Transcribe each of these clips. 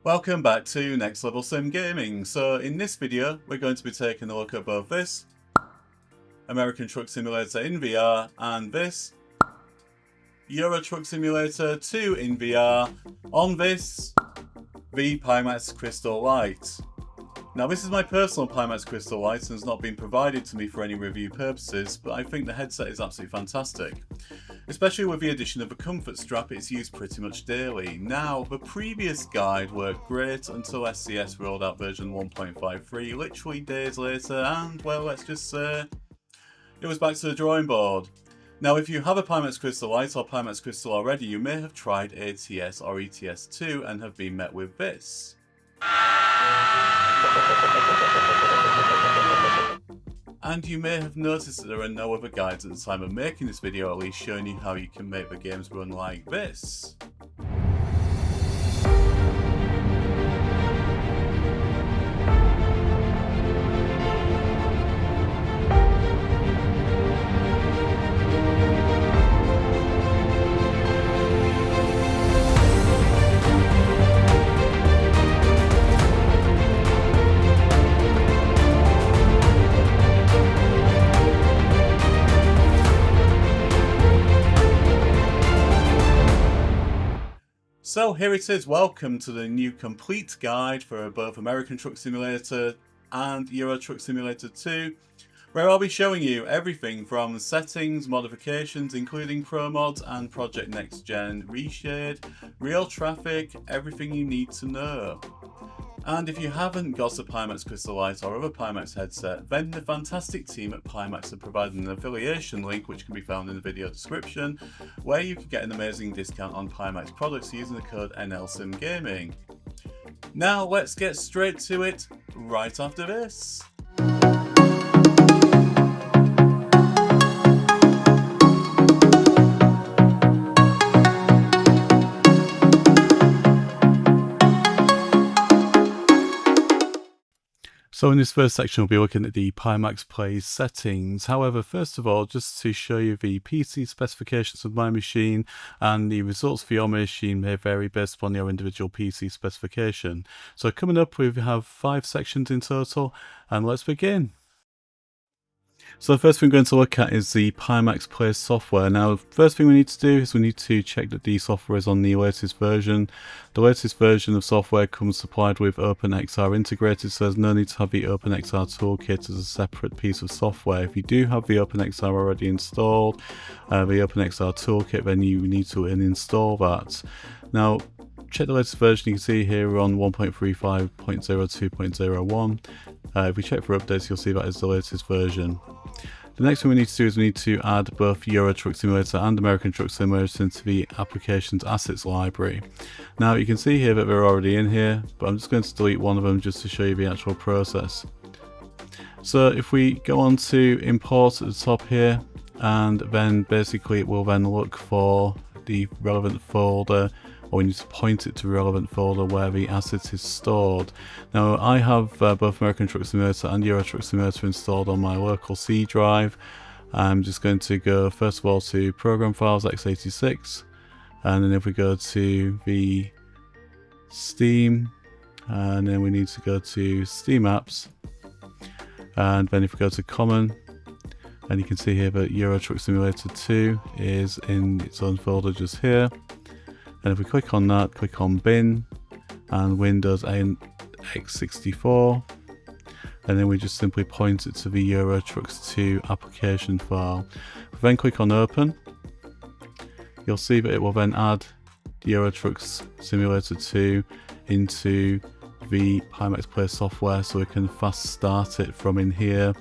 Welcome back to Next Level Sim Gaming. So in this video we're going to be taking a look at both this American Truck Simulator in VR and this Euro Truck Simulator 2 in VR on this the Pimax Crystal Light. Now this is my personal Pimax Crystal Light and has not been provided to me for any review purposes, but I think the headset is absolutely fantastic. Especially with the addition of a comfort strap, it's used pretty much daily. Now, the previous guide worked great until SCS rolled out version 1.53 literally days later, and well, let's just say it was back to the drawing board. Now, if you have a Pimax Crystal Light or Pimax Crystal already, you may have tried ATS or ETS2 and have been met with this. And you may have noticed that there are no other guides at the time of making this video, at least showing you how you can make the games run like this. So here it is, welcome to the new complete guide for both American Truck Simulator and Euro Truck Simulator 2, where I'll be showing you everything from settings, modifications including Pro Mods and Project Next Gen, reshade, real traffic, everything you need to know. And if you haven't got a Pimax Crystal Light or other Pimax headset, then the fantastic team at Pimax have provided an affiliation link which can be found in the video description, where you can get an amazing discount on Pimax products using the code NLSimgaming. Now let's get straight to it right after this. So in this first section we'll be looking at the Pimax Play settings. However, first of all, just to show you the PC specifications of my machine, and the results for your machine may vary based upon your individual PC specification. So coming up we have 5 sections in total, and let's begin. So the first thing we're going to look at is the Pimax Play software. Now, first thing we need to do is we need to check that the software is on the latest version. The latest version of software comes supplied with OpenXR integrated, so there's no need to have the OpenXR toolkit as a separate piece of software. If you do have the OpenXR already installed, the OpenXR toolkit, then you need to uninstall that. Now, check the latest version. You can see here we're on 1.35.02.01. If we check for updates, you'll see that is the latest version. The next thing we need to do is we need to add both Euro Truck Simulator and American Truck Simulator into the Applications Assets library. Now you can see here that they're already in here, but I'm just going to delete one of them just to show you the actual process. So if we go on to Import at the top here, and then basically it will then look for the relevant folder, or we need to point it to a relevant folder where the asset is stored. Now I have both American Truck Simulator and Euro Truck Simulator installed on my local C drive. I'm just going to go first of all to Program Files x86, and then if we go to the Steam, and then we need to go to Steam Apps, and then if we go to Common, and you can see here that Euro Truck Simulator 2 is in its own folder just here. And if we click on that, click on Bin and Windows x64, and then we just simply point it to the Euro Trucks 2 application file. If we then click on Open, you'll see that it will then add the Euro Trucks Simulator 2 into the Pimax Play software, so we can fast start it from in here.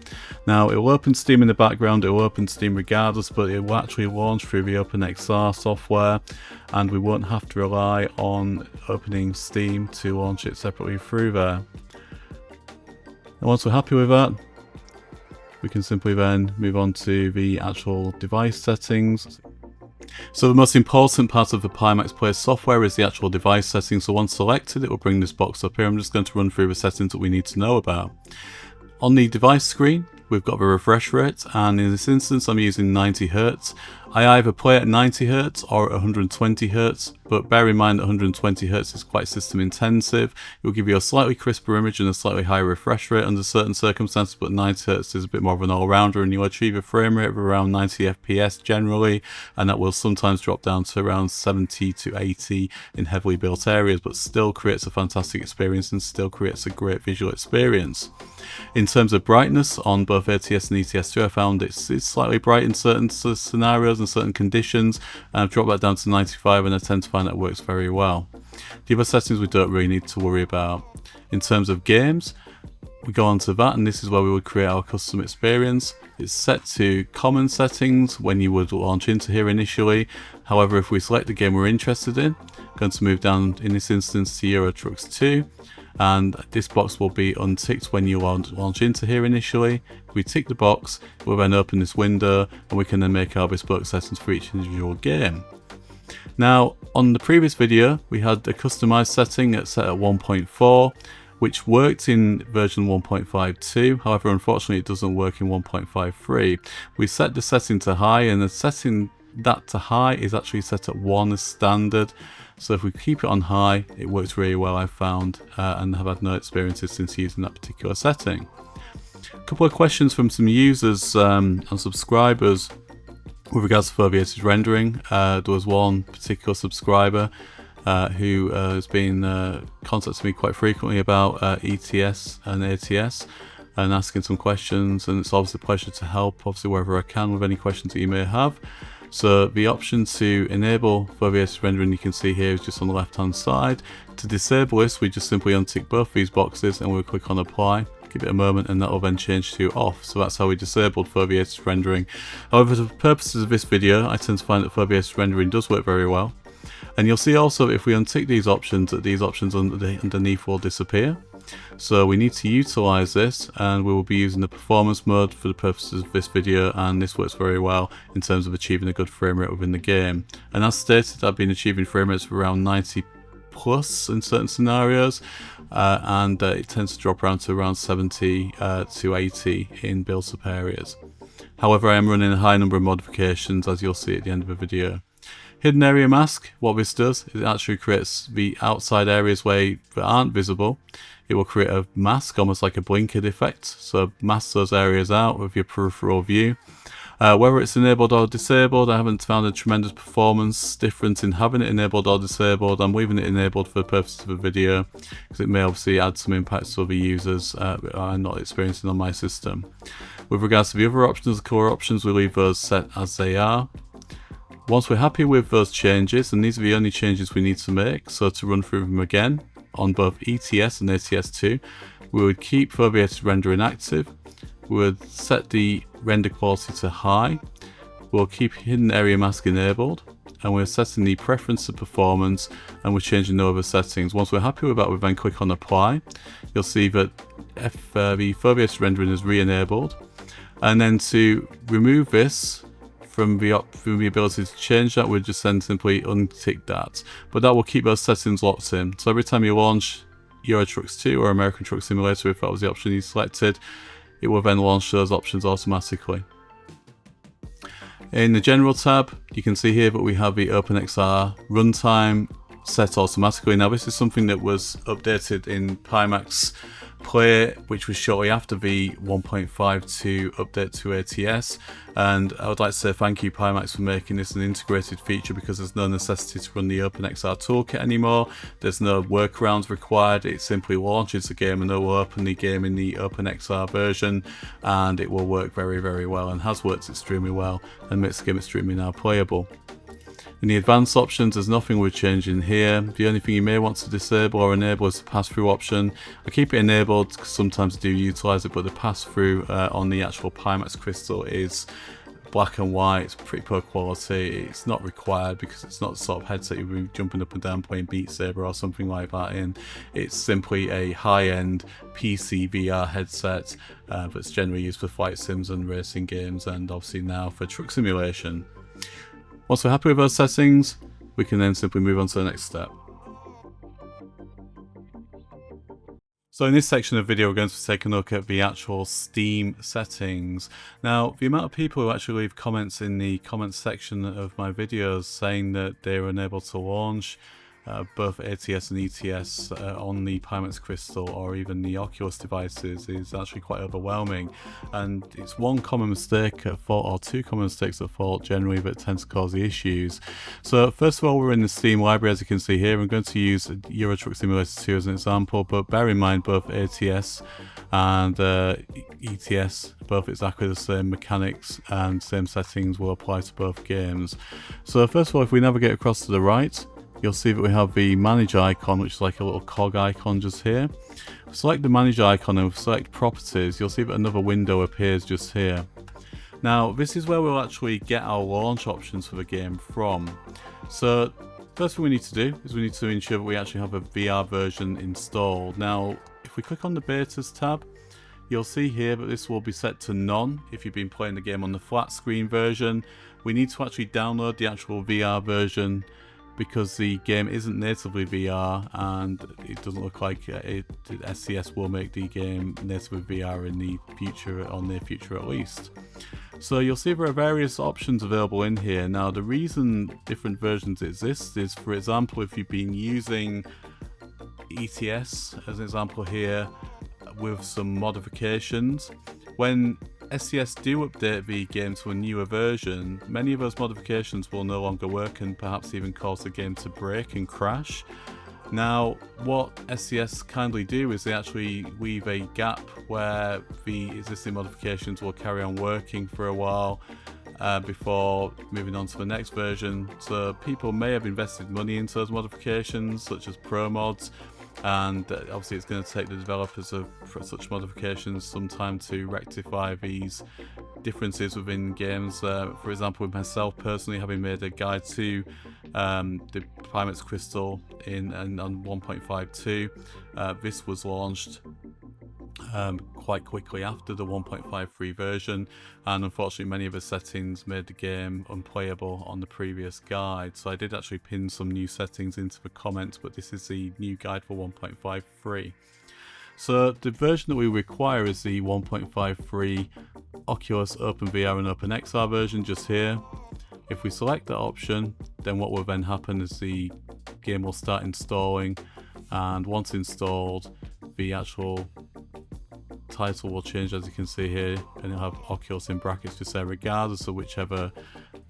Now it will open Steam in the background, it will open Steam regardless, but it will actually launch through the OpenXR software, and we won't have to rely on opening Steam to launch it separately through there. And once we're happy with that, we can simply then move on to the actual device settings. So the most important part of the Pimax Play software is the actual device settings. So once selected, it will bring this box up here. I'm just going to run through the settings that we need to know about. On the device screen, we've got the refresh rate, and in this instance I'm using 90 Hz. I either play at 90Hz or at 120Hz, but bear in mind that 120Hz is quite system intensive. It will give you a slightly crisper image and a slightly higher refresh rate under certain circumstances, but 90Hz is a bit more of an all-rounder, and you'll achieve a frame rate of around 90 FPS generally, and that will sometimes drop down to around 70 to 80 in heavily built areas, but still creates a fantastic experience and still creates a great visual experience. In terms of brightness on both ATS and ETS2, I found it's slightly bright in certain scenarios and certain conditions, and I've dropped that down to 95, and I tend to find that works very well. The other settings we don't really need to worry about. In terms of games, we go on to that, and this is where we would create our custom experience. It's set to common settings when you would launch into here initially. However, if we select the game we're interested in, I'm going to move down in this instance to Euro Trucks 2, and this box will be unticked when you launch into here initially. If we tick the box, we'll then open this window, and we can then make our bespoke settings for each individual game. Now, on the previous video, we had a customized setting set at 1.4, which worked in version 1.52. However, unfortunately, it doesn't work in 1.53. We set the setting to high, and the setting that to high is actually set at 1 as standard. So if we keep it on high, it works really well, I've found, and have had no experiences since using that particular setting. A couple of questions from some users and subscribers with regards to foveated rendering. There was one particular subscriber who has been contacting me quite frequently about ETS and ATS and asking some questions, and it's obviously a pleasure to help, obviously, wherever I can with any questions that you may have. So the option to enable foveated rendering, you can see here, is just on the left hand side. To disable this, we just simply untick both these boxes and we'll click on apply. Give it a moment and that will then change to off. So that's how we disabled foveated rendering. However, for the purposes of this video, I tend to find that foveated rendering does work very well. And you'll see also if we untick these options, that these options underneath will disappear. So we need to utilize this, and we will be using the performance mode for the purposes of this video, and this works very well in terms of achieving a good frame rate within the game. And as stated, I've been achieving frame rates of around 90 plus in certain scenarios, and it tends to drop around to around 70 to 80 in built-up areas. However, I am running a high number of modifications, as you'll see at the end of the video. Hidden area mask, what this does is it actually creates the outside areas that aren't visible. It will create a mask, almost like a blinkered effect, so mask those areas out with your peripheral view. Whether it's enabled or disabled, I haven't found a tremendous performance difference in having it enabled or disabled. I'm leaving it enabled for the purposes of the video, because it may obviously add some impacts to other users that I'm not experiencing on my system. With regards to the other options, the core options, we leave those set as they are. Once we're happy with those changes, and these are the only changes we need to make, so to run through them again, on both ETS and ATS2, we would keep foveated rendering active, we would set the render quality to high, we'll keep hidden area mask enabled, and we're setting the preference to performance, and we're changing no other settings. Once we're happy with that, we then click on apply. You'll see that the foveated rendering is re-enabled, and then to remove this from the ability to change that, we'll just then simply untick that. But that will keep those settings locked in. So every time you launch Euro Trucks 2 or American Truck Simulator, if that was the option you selected, it will then launch those options automatically. In the General tab, you can see here that we have the OpenXR runtime set automatically. Now this is something that was updated in Pimax Play, which was shortly after the 1.52 update to ATS, and I would like to say thank you Pimax for making this an integrated feature, because there's no necessity to run the OpenXR toolkit anymore. There's no workarounds required. It simply launches the game and it will open the game in the OpenXR version, and it will work very, very well, and has worked extremely well and makes the game extremely now playable. In the advanced options, there's nothing we're changing here. The only thing you may want to disable or enable is the pass-through option. I keep it enabled because sometimes I do utilize it, but the pass-through on the actual Pimax crystal is black and white. It's pretty poor quality. It's not required because it's not the sort of headset you'll be jumping up and down playing Beat Saber or something like that in. It's simply a high-end PC VR headset that's generally used for flight sims and racing games, and obviously now for truck simulation. Once we're happy with those settings, we can then simply move on to the next step. So in this section of the video, we're going to take a look at the actual Steam settings. Now, the amount of people who actually leave comments in the comments section of my videos saying that they're unable to launch both ATS and ETS on the Pimax Crystal or even the Oculus devices is actually quite overwhelming, and it's one common mistake at fault, or two common mistakes at fault generally, that tend to cause the issues. So first of all, we're in the Steam library, as you can see here. I'm going to use Euro Truck Simulator 2 as an example, but bear in mind both ATS and ETS, both exactly the same mechanics and same settings will apply to both games. So first of all, if we navigate across to the right, you'll see that we have the manage icon, which is like a little cog icon just here. Select the manage icon and select properties. You'll see that another window appears just here. Now this is where we'll actually get our launch options for the game from. So first thing we need to do is we need to ensure that we actually have a VR version installed. Now if we click on the betas tab, you'll see here that this will be set to none if you've been playing the game on the flat screen version. We need to actually download the actual VR version because the game isn't natively VR, and it doesn't look like SCS will make the game natively VR in the future, or near future at least. So you'll see there are various options available in here. Now the reason different versions exist is, for example, if you've been using ETS as an example here with some modifications, when SCS do update the game to a newer version, many of those modifications will no longer work and perhaps even cause the game to break and crash. Now what SCS kindly do is they actually leave a gap where the existing modifications will carry on working for a while before moving on to the next version. So people may have invested money into those modifications, such as pro mods, and obviously it's going to take the developers of such modifications some time to rectify these differences within games. For example, with myself personally, having made a guide to the Pimax Crystal on 1.52, this was launched quite quickly after the 1.53 version, and unfortunately many of the settings made the game unplayable on the previous guide. So I did actually pin some new settings into the comments, but this is the new guide for 1.53. So the version that we require is the 1.53 Oculus OpenVR and OpenXR version just here. If we select that option, then what will then happen is the game will start installing, and once installed, the actual title will change, as you can see here, and you'll have Oculus in brackets just there, regardless of whichever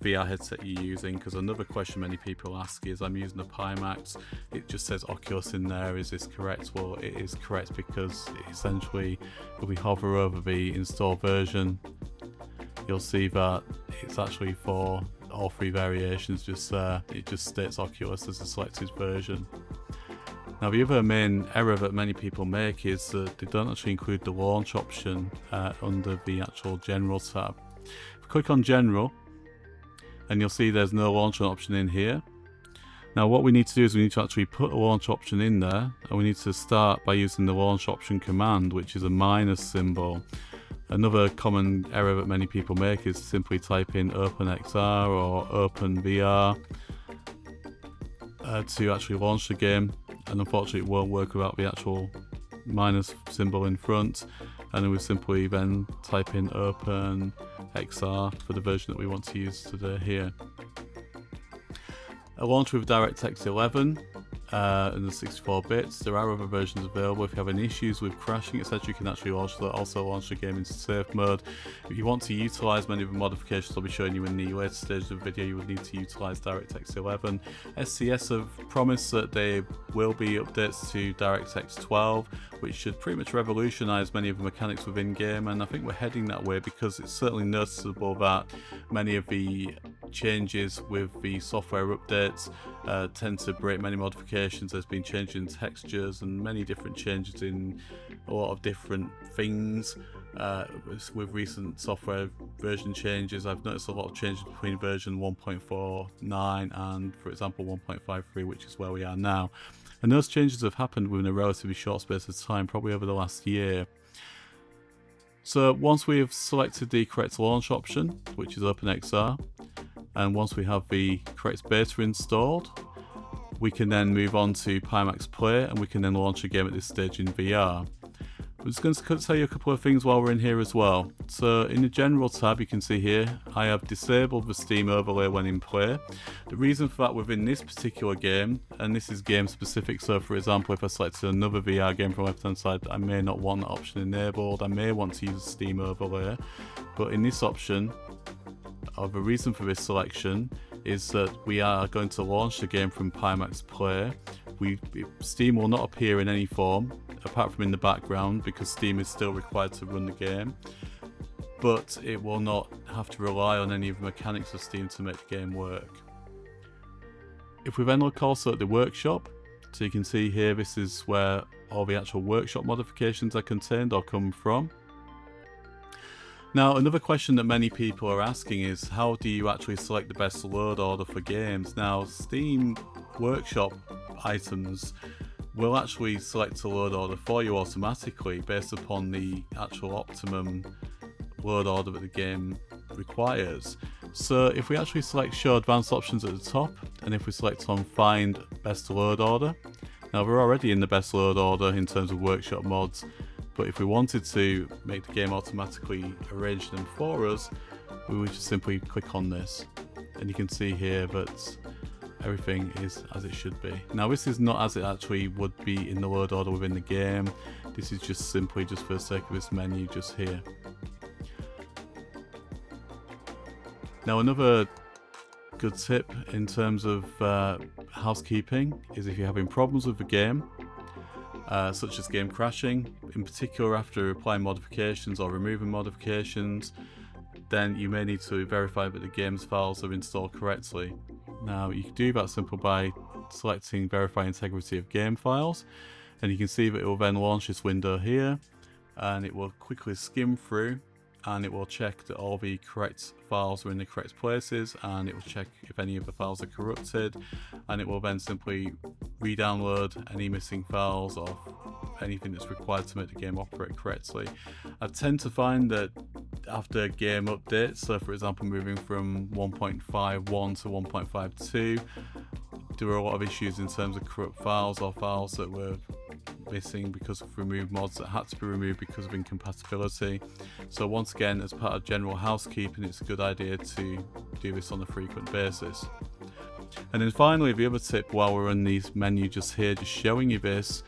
VR headset you're using. Because another question many people ask is, I'm using a Pimax, it just says Oculus in there, is this correct? Well, it is correct, because essentially if we hover over the install version, you'll see that it's actually for all three variations just there. It just states Oculus as the selected version. Now the other main error that many people make is that they don't actually include the launch option under the actual general tab. If you click on general, and you'll see there's no launch option in here. Now what we need to do is we need to actually put a launch option in there, and we need to start by using the launch option command, which is a minus symbol. Another common error that many people make is simply type in OpenXR or OpenVR to actually launch the game, and unfortunately it won't work without the actual minus symbol in front, and then we simply then type in OpenXR for the version that we want to use today here. A launch with DirectX 11 and the 64 bits. There are other versions available. If you have any issues with crashing, etc., you can actually also launch the game into safe mode. If you want to utilize many of the modifications I'll be showing you in the later stage of the video, you would need to utilize DirectX 11. SCS have promised that they will be updates to DirectX 12, which should pretty much revolutionize many of the mechanics within game, and I think we're heading that way, because it's certainly noticeable that many of the changes with the software updates tend to break many modifications. There's been changes in textures and many different changes in a lot of different things. With recent software version changes, I've noticed a lot of changes between version 1.49 and, for example, 1.53, which is where we are now. And those changes have happened within a relatively short space of time, probably over the last year. So once we have selected the correct launch option, which is OpenXR, and once we have the correct beta installed, we can then move on to Pimax Play, and we can then launch a game at this stage in VR. I'm just going to tell you a couple of things while we're in here as well. So in the general tab, you can see here, I have disabled the Steam overlay when in play. The reason for that within this particular game, and this is game specific, so for example, if I selected another VR game from the left hand side, I may not want that option enabled, I may want to use a Steam overlay, but in this option, the reason for this selection is that we are going to launch the game from Pimax Play. Steam will not appear in any form, apart from in the background, because Steam is still required to run the game, but it will not have to rely on any of the mechanics of Steam to make the game work. If we then look also at the workshop, so you can see here, this is where all the actual workshop modifications are contained or come from. Now, another question that many people are asking is, how do you actually select the best load order for games? Now, Steam Workshop items will actually select a load order for you automatically based upon the actual optimum load order that the game requires. So if we actually select Show Advanced Options at the top, and if we select on Find Best Load Order, now we're already in the best load order in terms of workshop mods, but if we wanted to make the game automatically arrange them for us, we would just simply click on this, and you can see here that everything is as it should be. Now this is not as it actually would be in the load order within the game. This is just simply just for the sake of this menu just here. Now another good tip in terms of housekeeping is if you're having problems with the game, such as game crashing, in particular after applying modifications or removing modifications, then you may need to verify that the game's files are installed correctly. Now you can do that simply by selecting Verify Integrity of Game Files, and you can see that it will then launch this window here, and it will quickly skim through, and it will check that all the correct files are in the correct places, and it will check if any of the files are corrupted, and it will then simply re-download any missing files or anything that's required to make the game operate correctly. I tend to find that after game updates, so for example moving from 1.51 to 1.52, there were a lot of issues in terms of corrupt files or files that were missing because of removed mods that had to be removed because of incompatibility. So once again, as part of general housekeeping, it's a good idea to do this on a frequent basis. And then finally, the other tip while we're on this menu just here, just showing you this,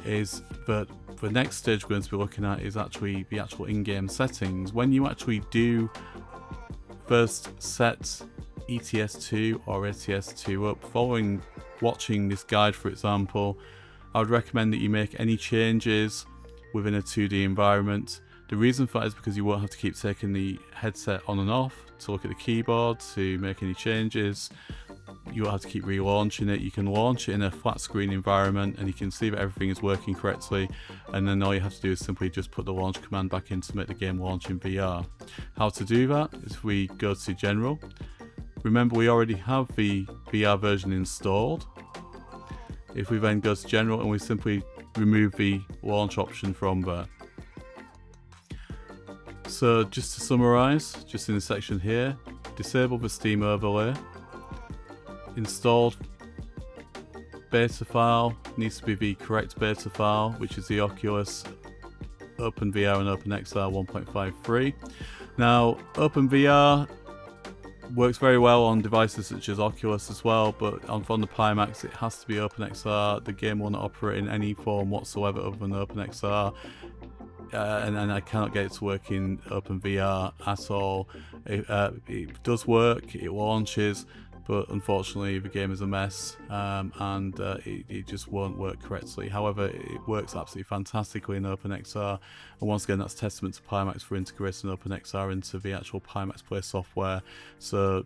is that the next stage we're going to be looking at is actually the actual in-game settings. When you actually do first set ETS2 or ATS2 up, following watching this guide for example, I would recommend that you make any changes within a 2D environment. The reason for that is because you won't have to keep taking the headset on and off to look at the keyboard to make any changes. You won't have to keep relaunching it. You can launch it in a flat screen environment and you can see that everything is working correctly, and then all you have to do is simply just put the launch command back in to make the game launch in VR. How to do that is if we go to General. Remember, we already have the VR version installed. If we then go to General and we simply remove the launch option from there. So just to summarize, just in the section here, disable the Steam overlay, installed beta file needs to be the correct beta file, which is the Oculus OpenVR and OpenXR 1.53. Now OpenVR works very well on devices such as Oculus as well, but on the Pimax it has to be OpenXR. The game will not operate in any form whatsoever other than OpenXR, and I cannot get it to work in OpenVR at all. It does work, it launches, but unfortunately the game is a mess, and it just won't work correctly. However, it works absolutely fantastically in OpenXR, and once again that's testament to Pimax for integrating OpenXR into the actual Pimax Play software. So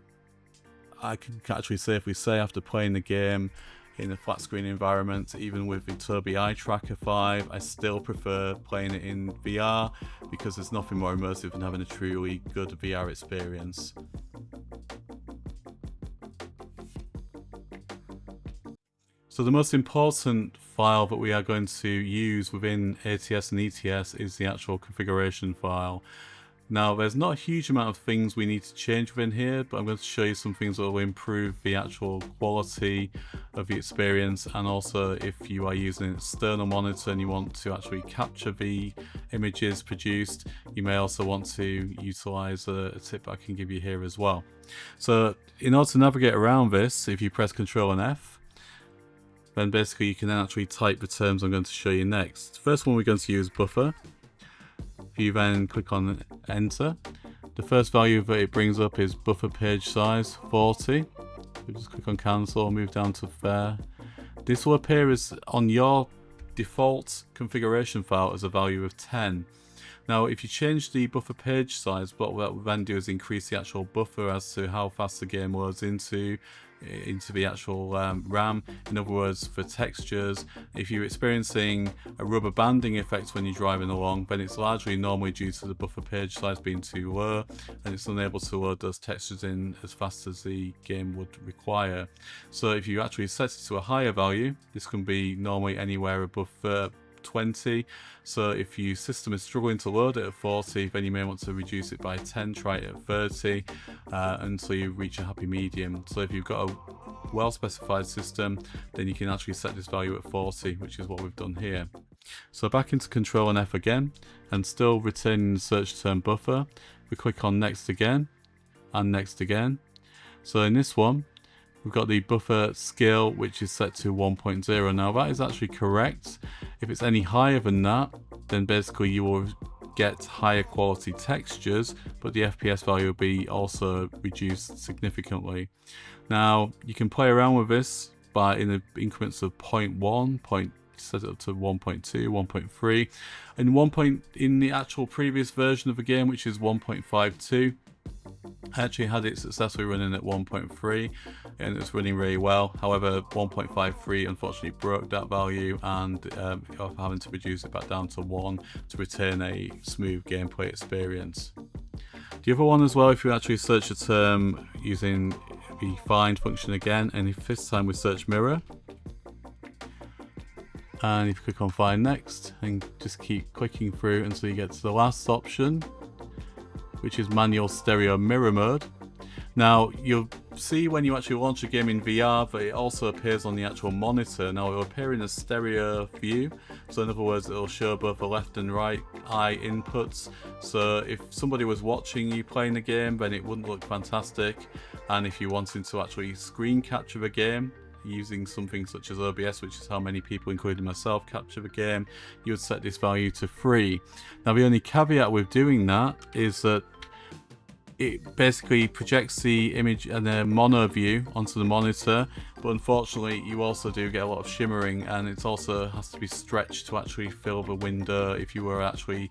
I can actually safely say, after playing the game in a flat screen environment, even with the Tobii Eye Tracker 5, I still prefer playing it in VR because there's nothing more immersive than having a truly good VR experience. So the most important file that we are going to use within ATS and ETS is the actual configuration file. Now there's not a huge amount of things we need to change within here, but I'm going to show you some things that will improve the actual quality of the experience, and also if you are using an external monitor and you want to actually capture the images produced, you may also want to utilize a tip I can give you here as well. So in order to navigate around this, if you press Ctrl and F, then basically you can then actually type the terms I'm going to show you next. The first one we're going to use buffer. If you then click on enter, the first value that it brings up is buffer page size 40. So just click on cancel, move down to fair. This will appear as on your default configuration file as a value of 10. Now if you change the buffer page size, what that will then do is increase the actual buffer as to how fast the game loads into the actual RAM. In other words, for textures, if you're experiencing a rubber banding effect when you're driving along, then it's largely normally due to the buffer page size being too low, and it's unable to load those textures in as fast as the game would require. So if you actually set it to a higher value, this can be normally anywhere above 20. So if your system is struggling to load it at 40, then you may want to reduce it by 10, try it at 30 until you reach a happy medium. So if you've got a well specified system, then you can actually set this value at 40, which is what we've done here. So back into Ctrl and F again, and still retaining the search term buffer, we click on next again and next again. So in this one, we've got the buffer scale, which is set to 1.0. Now that is actually correct. If it's any higher than that, then basically you will get higher quality textures, but the FPS value will be also reduced significantly. Now you can play around with this by in the increments of 0.1, set it up to 1.2, 1.3, and in the actual previous version of the game, which is 1.52. I actually had it successfully running at 1.3 and it's running really well. However, 1.53 unfortunately broke that value, and I'm having to reduce it back down to 1 to retain a smooth gameplay experience. The other one as well, if you actually search a term using the find function again, and if this time we search mirror, and if you click on find next and just keep clicking through until you get to the last option, which is manual stereo mirror mode. Now you'll see when you actually launch a game in VR that it also appears on the actual monitor. Now it will appear in a stereo view, so in other words it will show both the left and right eye inputs. So if somebody was watching you playing the game, then it wouldn't look fantastic, and if you wanted to actually screen capture the game using something such as OBS, which is how many people including myself capture the game, you would set this value to 3. Now the only caveat with doing that is that it basically projects the image in a mono view onto the monitor, but unfortunately you also do get a lot of shimmering, and it also has to be stretched to actually fill the window if you were actually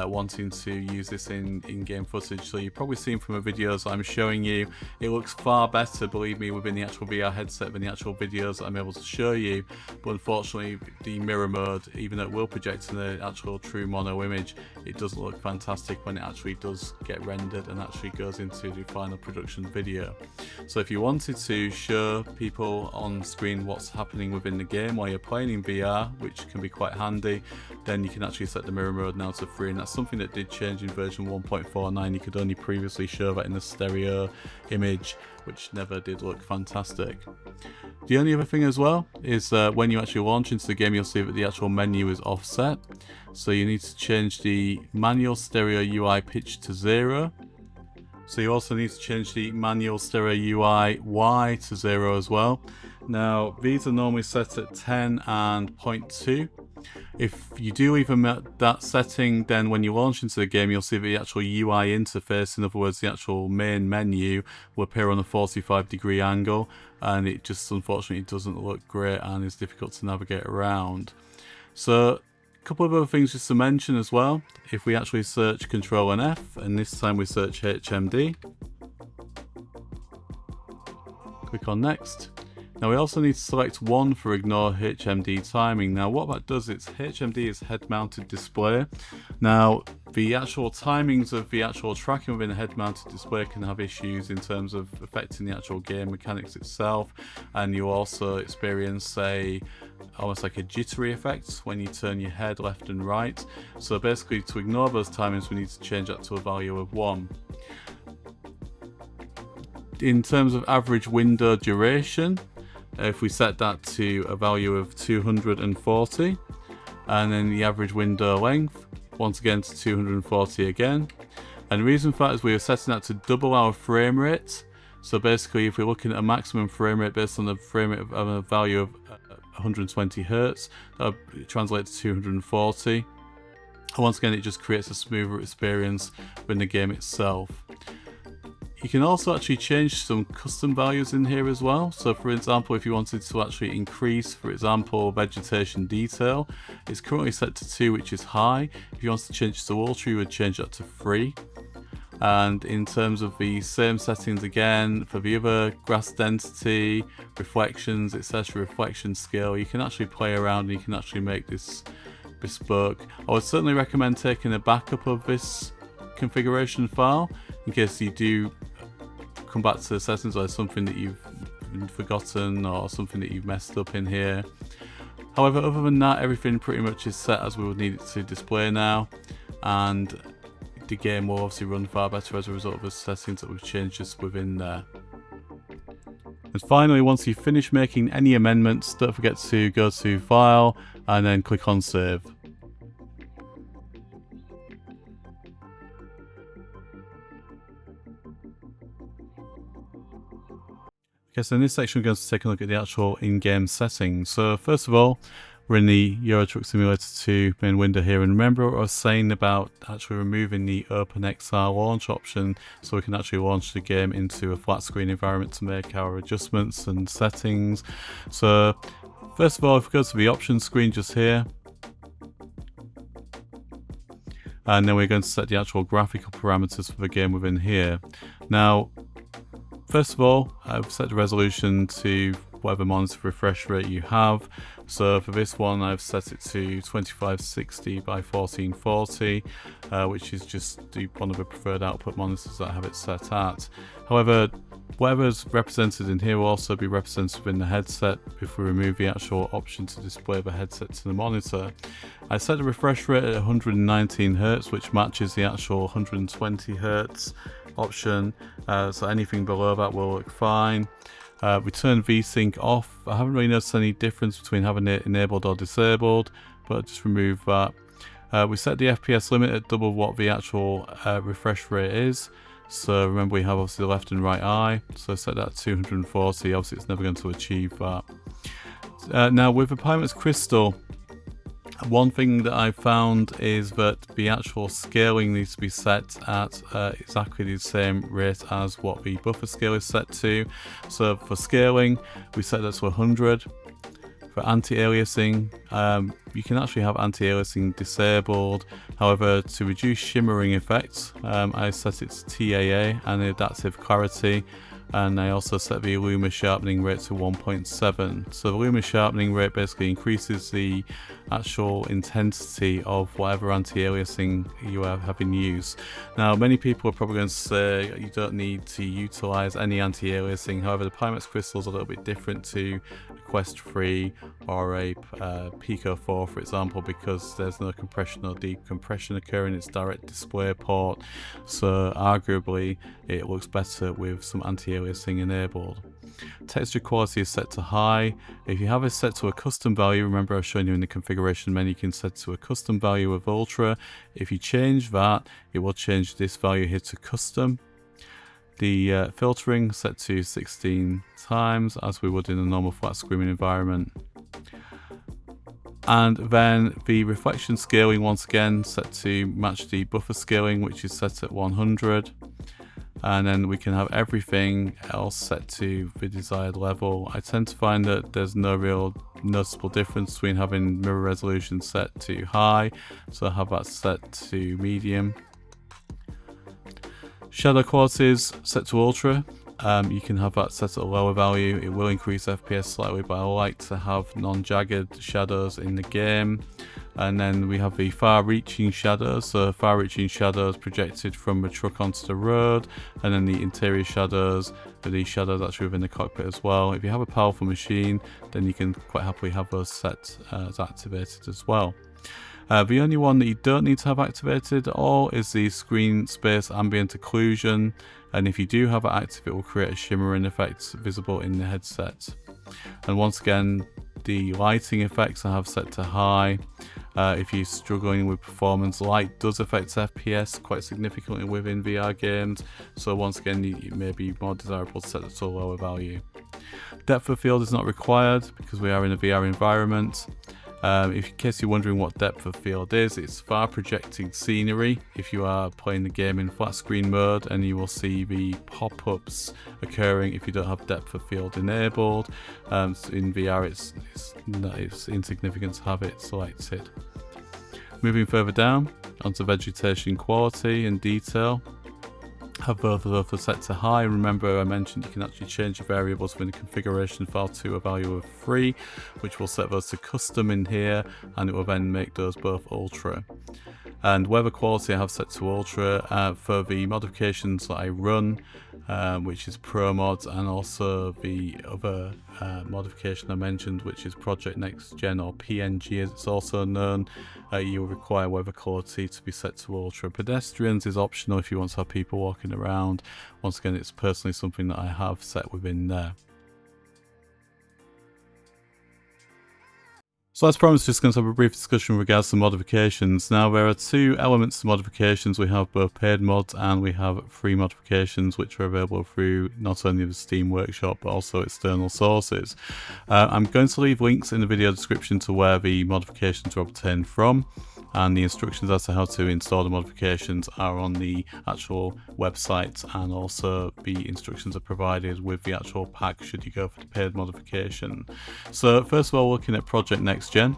wanting to use this in in-game footage. So you've probably seen from the videos I'm showing you, it looks far better, believe me, within the actual VR headset than the actual videos I'm able to show you, but unfortunately the mirror mode, even though it will project in the actual true mono image, it doesn't look fantastic when it actually does get rendered and actually goes into the final production video. So if you wanted to show people on screen what's happening within the game while you're playing in VR, which can be quite handy, then you can actually set the mirror mode now to 3, and that's something that did change in version 1.49. You could only previously show that in the stereo image, which never did look fantastic. The only other thing as well is when you actually launch into the game, you'll see that the actual menu is offset, so you need to change the manual stereo UI pitch to 0. So you also need to change the manual stereo UI Y to 0 as well. Now these are normally set at 10 and 0.2. If you do leave them at that setting, then when you launch into the game, you'll see the actual UI interface, in other words the actual main menu, will appear on a 45-degree angle, and it just unfortunately doesn't look great and is difficult to navigate around. So a couple of other things just to mention as well. If we actually search Ctrl and F, and this time we search HMD, click on next. Now we also need to select 1 for ignore HMD timing. Now what that does, it's HMD is head mounted display. Now The actual timings of the actual tracking within a head-mounted display can have issues in terms of affecting the actual game mechanics itself, and you also experience almost like a jittery effect when you turn your head left and right. So basically, to ignore those timings, we need to change that to a value of 1. In terms of average window duration, if we set that to a value of 240, and then the average window length, once again to 240 again. And the reason for that is we are setting that to double our frame rate. So basically, if we're looking at a maximum frame rate based on the frame rate of a value of 120 Hz, that would translate to 240. And once again, it just creates a smoother experience within the game itself. You can also actually change some custom values in here as well. So for example, if you wanted to actually increase, for example, vegetation detail, it's currently set to 2, which is high. If you want to change it to ultra, you would change that to 3. And in terms of the same settings again, for the other grass density, reflections, etc., reflection scale, you can actually play around and you can actually make this bespoke. I would certainly recommend taking a backup of this configuration file in case you do come back to the settings or there's something that you've forgotten or something that you've messed up in here. However, other than that, everything pretty much is set as we would need it to display now, and the game will obviously run far better as a result of the settings that we've changed just within there. And finally, once you've finished making any amendments, don't forget to go to File and then click on Save. Okay, so in this section we're going to take a look at the actual in-game settings. So first of all, we're in the Euro Truck Simulator 2 main window here, and remember what I was saying about actually removing the OpenXR launch option so we can actually launch the game into a flat screen environment to make our adjustments and settings. So first of all, if we go to the options screen just here, and then we're going to set the actual graphical parameters for the game within here. Now, first of all, I've set the resolution to whatever monitor refresh rate you have. So for this one, I've set it to 2560 by 1440, which is just one of the preferred output monitors that I have it set at. However, whatever's represented in here will also be represented within the headset if we remove the actual option to display the headset to the monitor. I set the refresh rate at 119 Hz, which matches the actual 120 Hz option, so anything below that will look fine. We turn VSync off. I haven't really noticed any difference between having it enabled or disabled, but just remove that. We set the FPS limit at double what the actual refresh rate is. So remember, we have obviously the left and right eye, so set that at 240. Obviously it's never going to achieve that. Now with the Pimax crystal, one thing that I found is that the actual scaling needs to be set at exactly the same rate as what the buffer scale is set to. So for scaling, we set that to 100. For anti-aliasing, you can actually have anti-aliasing disabled. However, to reduce shimmering effects, I set it to TAA and adaptive clarity. And I also set the Luma sharpening rate to 1.7. So the Luma sharpening rate basically increases the actual intensity of whatever anti-aliasing you have in use. Now, many people are probably going to say you don't need to utilize any anti-aliasing. However, the Pimax crystal is a little bit different to a Quest 3 or a Pico 4, for example, because there's no compression or decompression occurring. It's direct display port. So arguably, it looks better with some anti-aliasing enabled. Texture quality is set to high. If you have it set to a custom value, remember I've shown you in the configuration menu, you can set to a custom value of ultra. If you change that, it will change this value here to custom. The filtering set to 16 times as we would in a normal flat screen environment. And then the reflection scaling once again set to match the buffer scaling, which is set at 100. And then we can have everything else set to the desired level. I tend to find that there's no real noticeable difference between having mirror resolution set to high, so I have that set to medium. Shadow quality is set to ultra. you can have that set at a lower value. It will increase FPS slightly, but I like to have non-jagged shadows in the game. And then we have the far-reaching shadows. So far-reaching shadows projected from the truck onto the road, and then the interior shadows are these shadows actually within the cockpit as well. If you have a powerful machine, then you can quite happily have those set as activated as well. The only one that you don't need to have activated at all is the screen space ambient occlusion, and if you do have it active, it will create a shimmering effect visible in the headset. And once again, the lighting effects I have set to high. If you're struggling with performance, light does affect FPS quite significantly within VR games, so once again it may be more desirable to set it to a lower value. Depth of field is not required because we are in a VR environment. In case you're wondering what depth of field is, it's far projecting scenery if you are playing the game in flat screen mode, and you will see the pop-ups occurring if you don't have depth of field enabled. So in VR it's insignificant to have it selected. Moving further down onto vegetation quality and detail. Have both of those set to high. Remember I mentioned you can actually change the variables within the configuration file to a value of 3, which will set those to custom in here, and it will then make those both ultra. And weather quality I have set to ultra. For the modifications that I run, which is Pro Mods, and also the other modification I mentioned, which is Project Next Gen, or PNG as it's also known, you will require weather quality to be set to ultra. Pedestrians is optional if you want to have people walking around. Once again, it's personally something that I have set within there. So as promised, just going to have a brief discussion in regards to modifications. Now there are two elements to modifications. We have both paid mods and we have free modifications, which are available through not only the Steam Workshop but also external sources. I'm going to leave links in the video description to where the modifications are obtained from, and the instructions as to how to install the modifications are on the actual website, and also the instructions are provided with the actual pack should you go for the paid modification. So first of all, looking at Project Next Gen.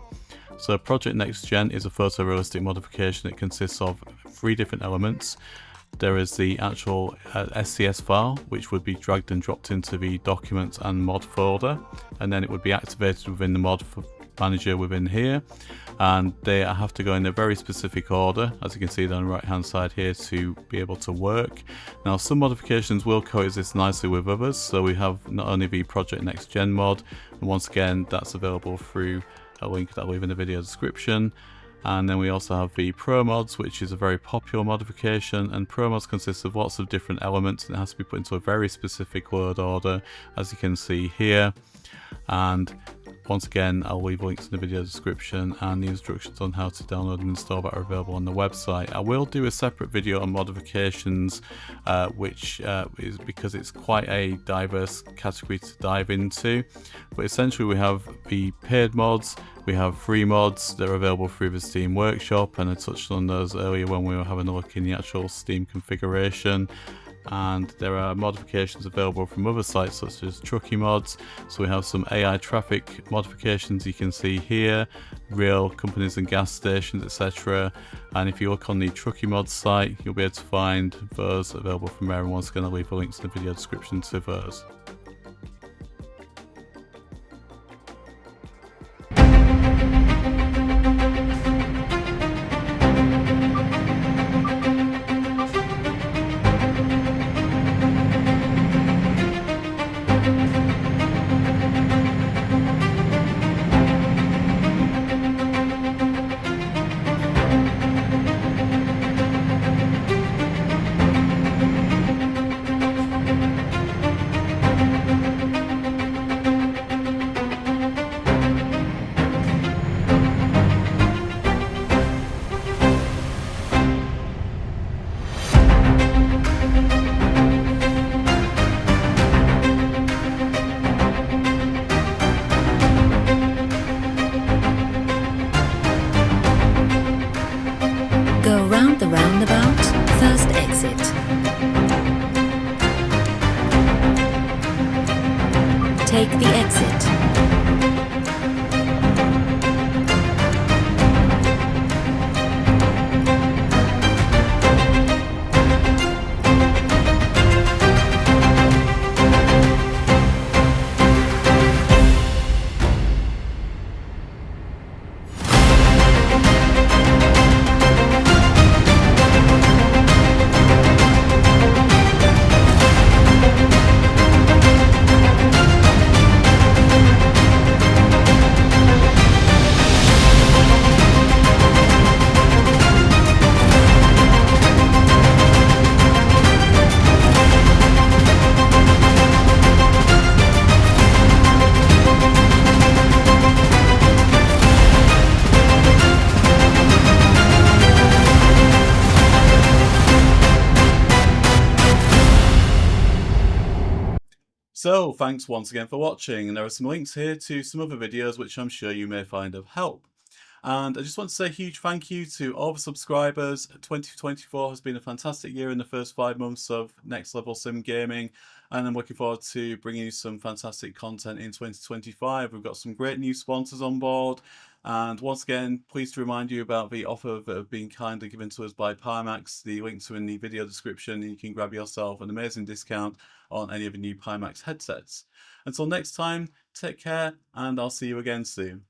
So Project Next Gen is a photorealistic modification. It consists of 3 different elements. There is the actual SCS file, which would be dragged and dropped into the documents and mod folder, and then it would be activated within the mod manager within here, and they have to go in a very specific order, as you can see down the right hand side here, to be able to work. Now some modifications will coexist nicely with others, so we have not only the Project Next Gen mod, and once again that's available through a link that I'll leave in the video description. And then we also have the Pro Mods, which is a very popular modification, and Pro Mods consists of lots of different elements, and it has to be put into a very specific load order, as you can see here. And once again, I'll leave links in the video description and the instructions on how to download and install that are available on the website. I will do a separate video on modifications, which is because it's quite a diverse category to dive into. But essentially we have the paid mods, we have free mods that are available through the Steam Workshop, and I touched on those earlier when we were having a look in the actual Steam configuration. And there are modifications available from other sites such as Trucky Mods. So we have some AI traffic modifications you can see here, real companies and gas stations, etc. And if you look on the Trucky Mods site, you'll be able to find those available from there, and once again I'll leave the links in the video description to those. Go round the roundabout, first exit. Take the exit. So thanks once again for watching, and there are some links here to some other videos which I'm sure you may find of help. And I just want to say a huge thank you to all the subscribers. 2024 has been a fantastic year in the first 5 months of Next Level Sim Gaming, and I'm looking forward to bringing you some fantastic content in 2025. We've got some great new sponsors on board, and once again, pleased to remind you about the offer that have been kindly given to us by Pimax. The links are in the video description, and you can grab yourself an amazing discount on any of the new Pimax headsets. Until next time, take care, and I'll see you again soon.